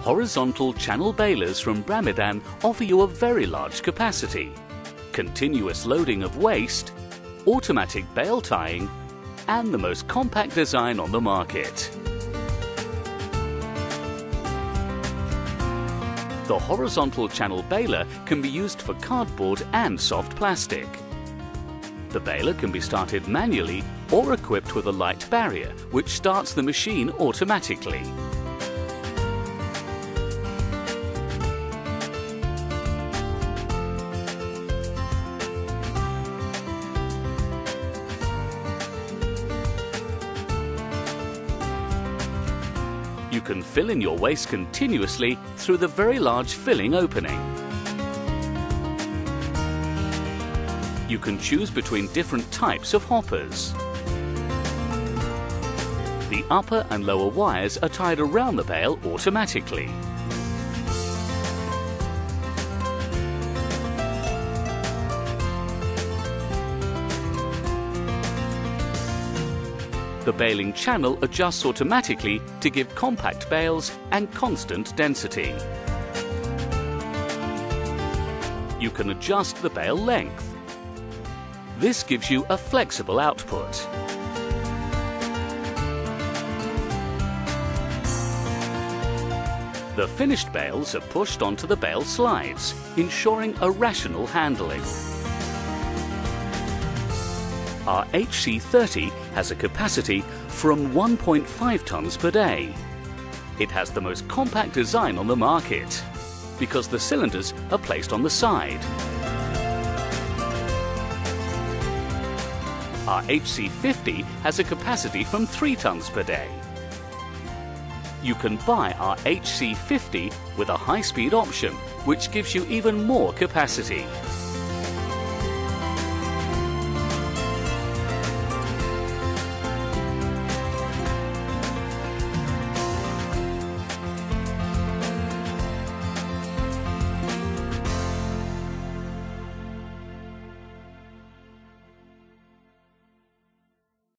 Horizontal channel balers from Bramidan offer you a very large capacity, continuous loading of waste, automatic bale tying, and the most compact design on the market. The horizontal channel baler can be used for cardboard and soft plastic. The baler can be started manually or equipped with a light barrier, which starts the machine automatically. You can fill in your waste continuously through the very large filling opening. You can choose between different types of hoppers. The upper and lower wires are tied around the bale automatically. The baling channel adjusts automatically to give compact bales and constant density. You can adjust the bale length. This gives you a flexible output. The finished bales are pushed onto the bale slides, ensuring a rational handling. Our HC-30 has a capacity from 1.5 tonnes per day. It has the most compact design on the market because the cylinders are placed on the side. Our HC-50 has a capacity from 3 tonnes per day. You can buy our HC-50 with a high-speed option, which gives you even more capacity.